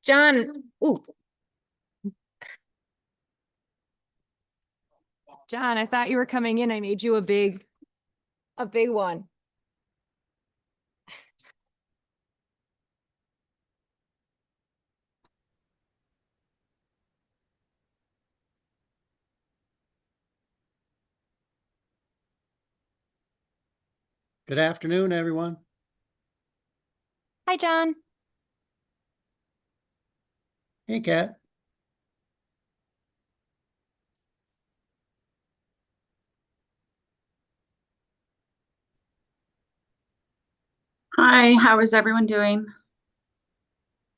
John, ooh, John, I thought you were coming in. I made you a big one. Good afternoon, everyone. Hi, John. Hey, Kat. Hi, how is everyone doing?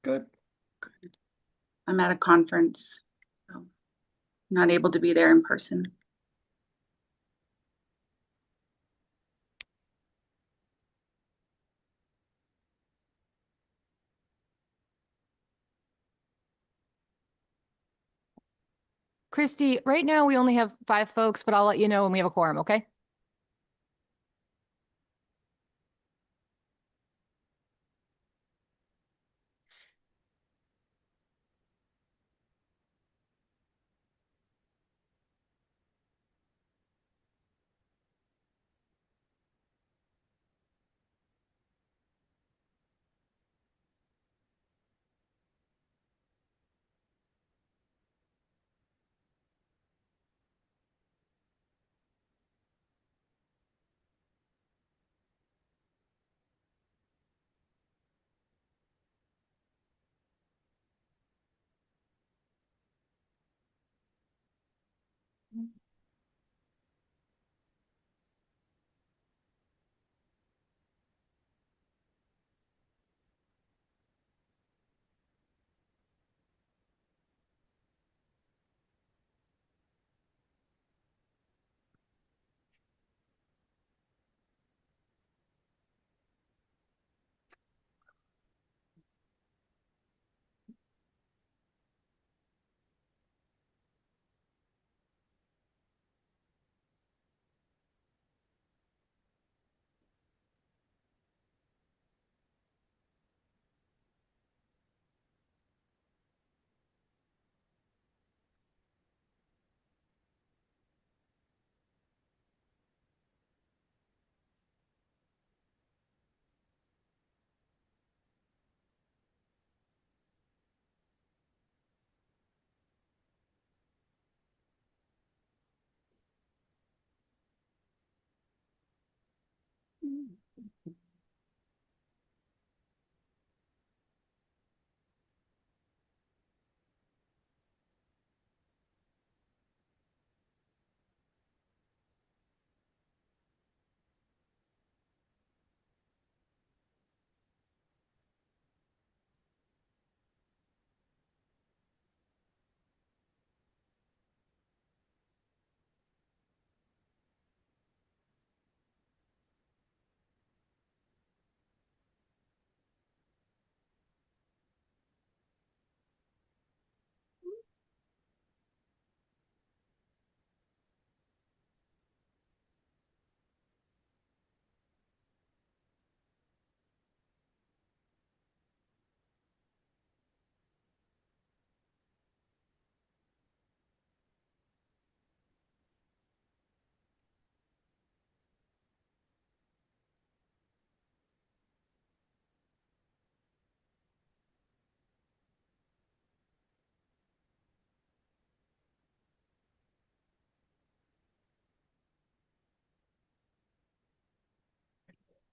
Good. I'm at a conference, so not able to be there in person. Christy, right now we only have 5 folks, but I'll let you know when we have a quorum, okay?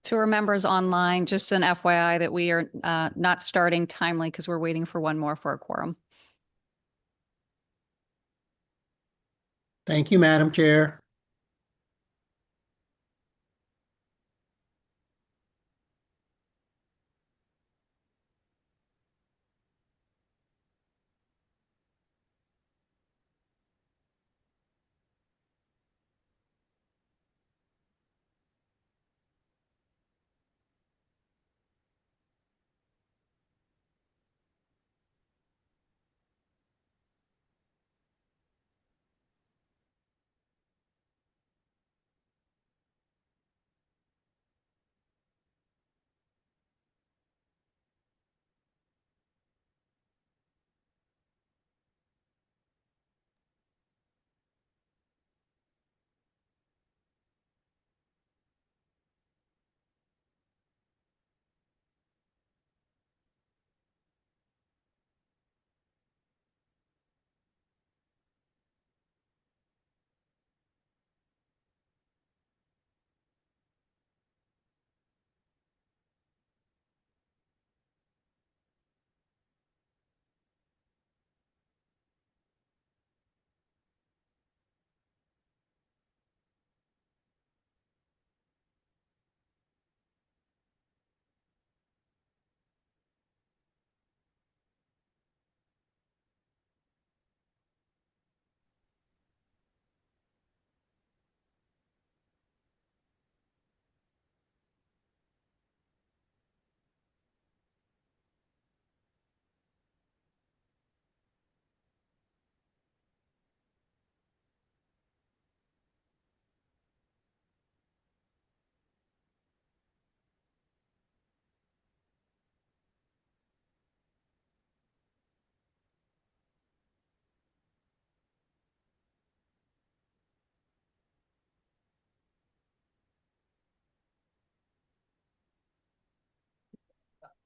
To our members online, just an FYI that we are not starting timely because we're waiting for one more for a quorum. Thank you, Madam Chair.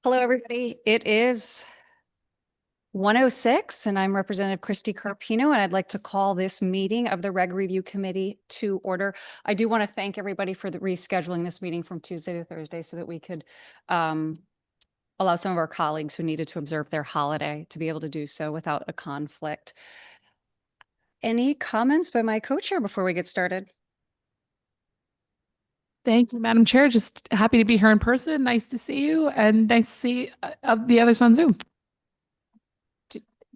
Hello, everybody. It is 1:06 and I'm Representative Christy Carpino, and I'd like to call this meeting of the Reg Review Committee to order. I do want to thank everybody for the rescheduling this meeting from Tuesday to Thursday so that we could allow some of our colleagues who needed to observe their holiday to be able to do so without a conflict. Any comments by my co-chair before we get started? Thank you, Madam Chair. Just happy to be here in person. Nice to see you, and nice to see the others on Zoom.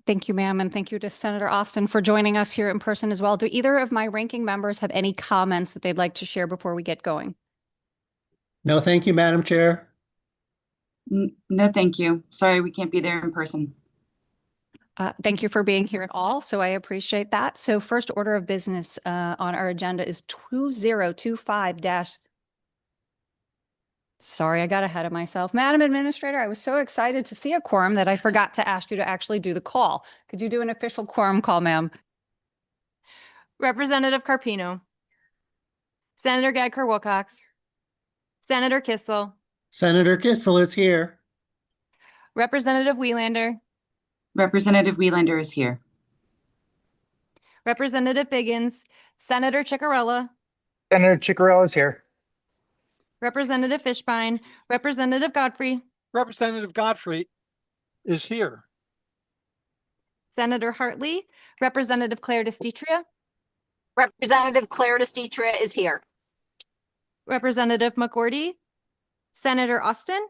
Thank you, ma'am, and thank you to Senator Austin for joining us here in person as well. Do either of my ranking members have any comments that they'd like to share before we get going? No, thank you, Madam Chair. No, thank you. Sorry, we can't be there in person. Thank you for being here at all. So I appreciate that. So first order of business on our agenda is 2025 Sorry, I got ahead of myself. Madam Administrator, I was so excited to see a quorum that I forgot to ask you to actually do the call. Could you do an official quorum call, ma'am? Representative Carpino. Senator Gadker Wilcox. Senator Kissel. Senator Kissel is here. Representative Welander. Representative Welander is here. Representative Biggins. Senator Ciccarella. Senator Ciccarella is here. Representative Fishbein. Representative Godfrey. Representative Godfrey is here. Senator Hartley. Representative Claire DeStitria. Representative Claire DeStitria is here. Representative McGordy. Senator Austin.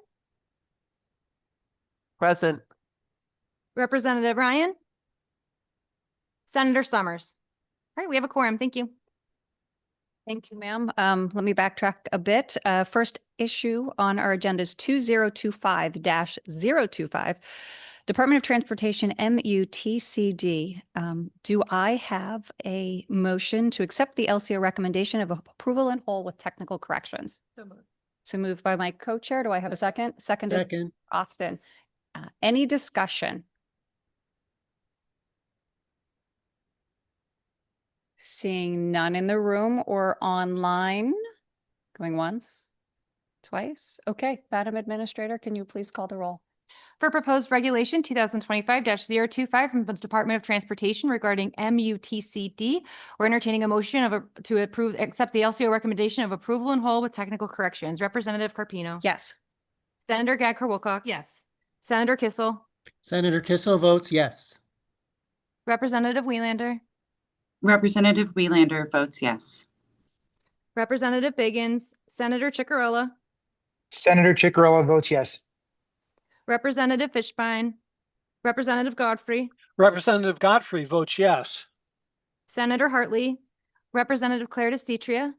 Present. Representative Ryan. Senator Summers. All right, we have a quorum. Thank you. Thank you, ma'am. Let me backtrack a bit. First issue on our agenda is 2025-025, Department of Transportation MUTCD. Do I have a motion to accept the LCO recommendation of approval in whole with technical corrections? So moved by my co-chair. Do I have a second? Seconded. Second. Austin. Any discussion? Seeing none in the room or online. Going once, twice. Okay, Madam Administrator, can you please call the roll? For proposed regulation 2025-025 from the Department of Transportation regarding MUTCD, we're entertaining a motion to accept the LCO recommendation of approval in whole with technical corrections. Representative Carpino. Yes. Senator Gadker Wilcox. Yes. Senator Kissel. Senator Kissel votes yes. Representative Welander. Representative Welander votes yes. Representative Biggins. Senator Ciccarella. Senator Ciccarella votes yes. Representative Fishbein. Representative Godfrey. Representative Godfrey votes yes. Senator Hartley. Representative Claire DeStitria.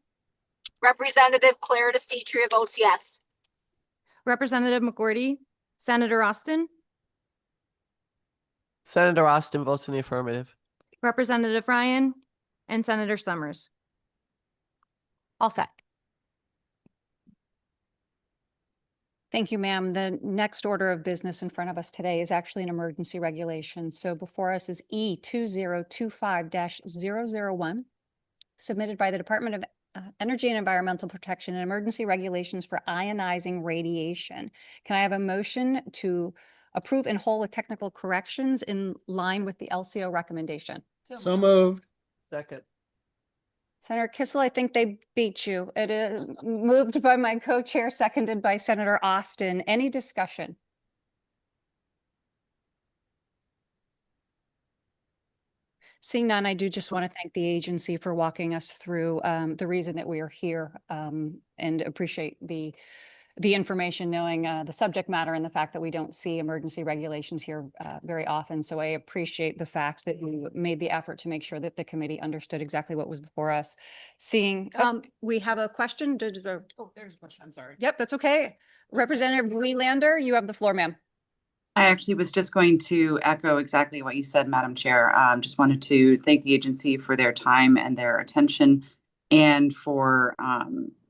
Representative Claire DeStitria votes yes. Representative McGordy. Senator Austin. Senator Austin votes in the affirmative. Representative Ryan, and Senator Summers. All set. Thank you, ma'am. The next order of business in front of us today is actually an emergency regulation. So before us is E 2025-001, submitted by the Department of Energy and Environmental Protection and emergency regulations for ionizing radiation. Can I have a motion to approve in whole with technical corrections in line with the LCO recommendation? So moved. Second. Senator Kissel, I think they beat you. It is moved by my co-chair, seconded by Senator Austin. Any discussion? Seeing none, I do just want to thank the agency for walking us through the reason that we are here and appreciate the information, knowing the subject matter and the fact that we don't see emergency regulations here very often. So I appreciate the fact that you made the effort to make sure that the committee understood exactly what was before us. Seeing, we have a question. Oh, there's a question. I'm sorry. Yep, that's okay. Representative Welander, you have the floor, ma'am. I actually was just going to echo exactly what you said, Madam Chair. Just wanted to thank the agency for their time and their attention and for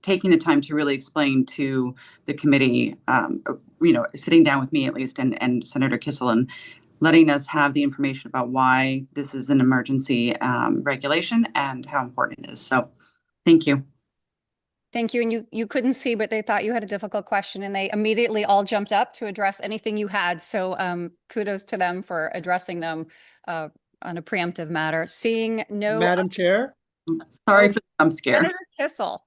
taking the time to really explain to the committee, sitting down with me at least and Senator Kissel and letting us have the information about why this is an emergency regulation and how important it is. So thank you. Thank you. And you couldn't see, but they thought you had a difficult question and they immediately all jumped up to address anything you had. So kudos to them for addressing them on a preemptive matter. Seeing no. Madam Chair? Sorry for the jump scare. Senator Kissel.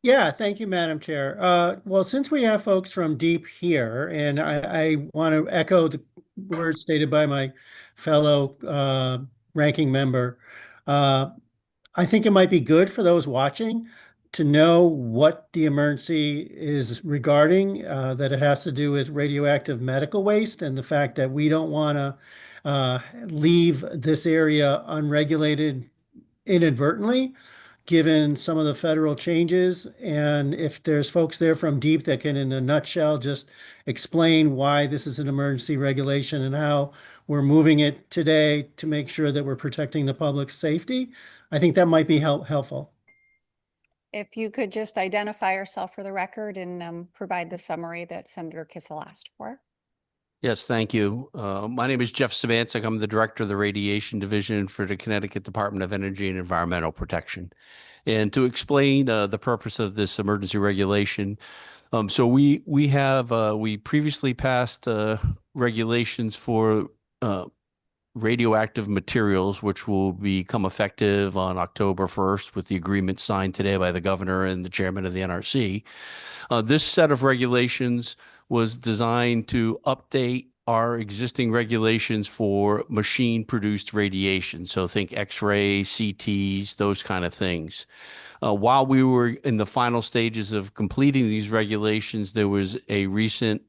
Yeah, thank you, Madam Chair. Well, since we have folks from deep here, and I want to echo the words stated by my fellow ranking member, I think it might be good for those watching to know what the emergency is regarding, that it has to do with radioactive medical waste and the fact that we don't want to leave this area unregulated inadvertently, given some of the federal changes. And if there's folks there from deep that can, in a nutshell, just explain why this is an emergency regulation and how we're moving it today to make sure that we're protecting the public's safety, I think that might be helpful. If you could just identify yourself for the record and provide the summary that Senator Kissel asked for. Yes, thank you. My name is Jeff Sabancik. I'm the director of the Radiation Division for the Connecticut Department of Energy and Environmental Protection. And to explain the purpose of this emergency regulation, so we previously passed regulations for radioactive materials, which will become effective on October 1st with the agreement signed today by the governor and the chairman of the NRC. This set of regulations was designed to update our existing regulations for machine-produced radiation. So think X-ray, CTs, those kind of things. While we were in the final stages of completing these regulations, there was a recent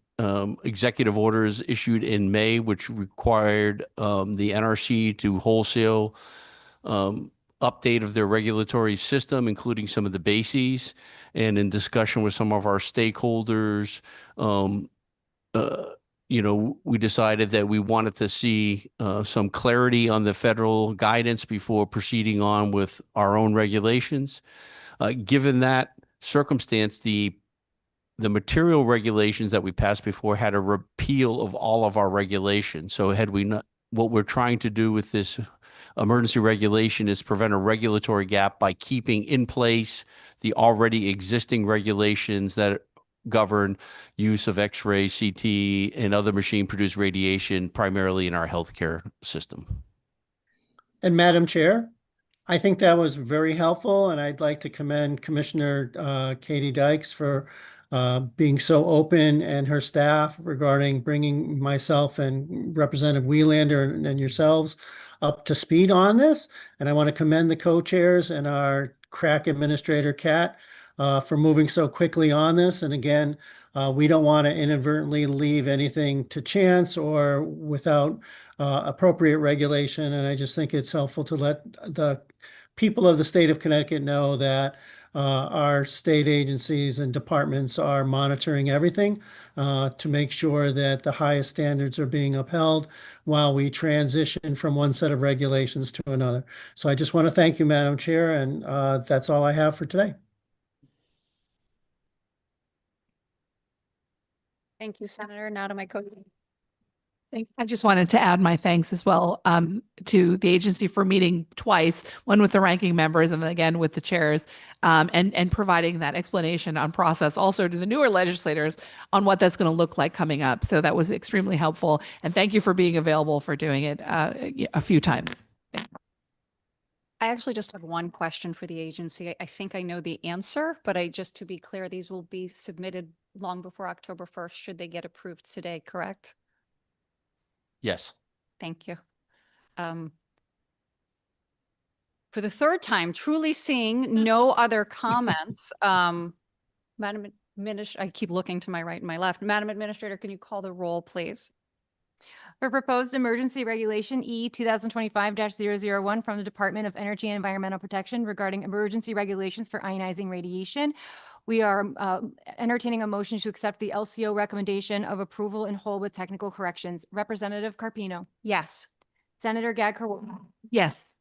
executive orders issued in May, which required the NRC to wholesale update of their regulatory system, including some of the bases. And in discussion with some of our stakeholders, we decided that we wanted to see some clarity on the federal guidance before proceeding on with our own regulations. Given that circumstance, the material regulations that we passed before had a repeal of all of our regulations. So had we not, what we're trying to do with this emergency regulation is prevent a regulatory gap by keeping in place the already existing regulations that govern use of X-ray, CT, and other machine-produced radiation, primarily in our healthcare system. And Madam Chair, I think that was very helpful, and I'd like to commend Commissioner Katie Dykes for being so open, and her staff regarding bringing myself and Representative Wielander and yourselves up to speed on this. And I want to commend the co-chairs and our crack administrator, Kat, for moving so quickly on this. And again, we don't want to inadvertently leave anything to chance or without appropriate regulation. And I just think it's helpful to let the people of the state of Connecticut know that our state agencies and departments are monitoring everything to make sure that the highest standards are being upheld while we transition from one set of regulations to another. So I just want to thank you, Madam Chair, and that's all I have for today. Thank you, Senator. Now to my co. I just wanted to add my thanks as well to the agency for meeting twice, one with the ranking members and then again with the chairs, and providing that explanation on process, also to the newer legislators on what that's going to look like coming up. So that was extremely helpful. And thank you for being available for doing it a few times. I actually just have one question for the agency. I think I know the answer, but just to be clear, these will be submitted long before October 1st, should they get approved today, correct? Yes. Thank you. For the third time, truly seeing no other comments, Madam Administrator, I keep looking to my right and my left. Madam Administrator, can you call the roll, please? For proposed emergency regulation E 2025-001 from the Department of Energy and Environmental Protection regarding emergency regulations for ionizing radiation, we are entertaining a motion to accept the LCO recommendation of approval in whole with technical corrections. Representative Carpino. Yes. Senator Gagher. Yes.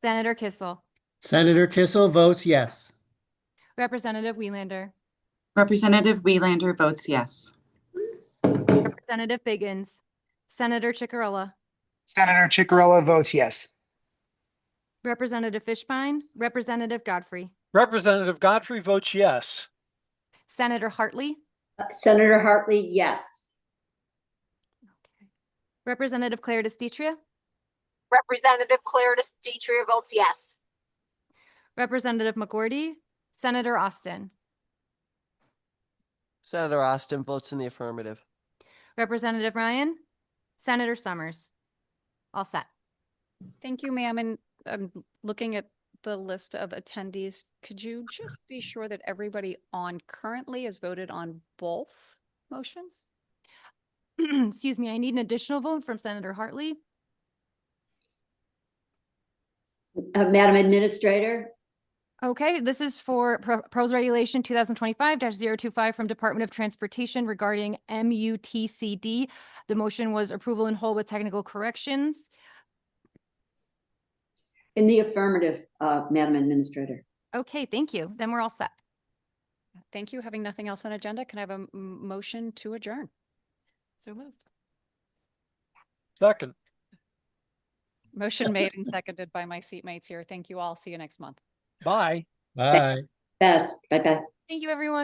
Senator Kissel. Senator Kissel votes yes. Representative Wielander. Representative Wielander votes yes. Representative Biggins. Senator Ciccarella. Senator Ciccarella votes yes. Representative Fishbein. Representative Godfrey. Representative Godfrey votes yes. Senator Hartley, Senator Hartley, yes. Representative Claire DeStitria, Representative Claire DeStitria votes yes. Representative McGorty, Senator Austin, Senator Austin votes in the affirmative. Representative Ryan, Senator Summers. All set. Thank you, ma'am. And looking at the list of attendees, could you just be sure that everybody on currently has voted on both motions? Excuse me, I need an additional vote from Senator Hartley. Madam Administrator, Okay, this is for Proposed Regulation 2025-025 from Department of Transportation regarding MUTCD. The motion was approval in whole with technical corrections. in the affirmative, Madam Administrator. Okay, thank you. Then we're all set. Thank you. Having nothing else on agenda, can I have a motion to adjourn? So moved. Second. Motion made and seconded by my seatmates here. Thank you all. See you next month. Bye. Bye. Yes, bye-bye. Thank you, everyone.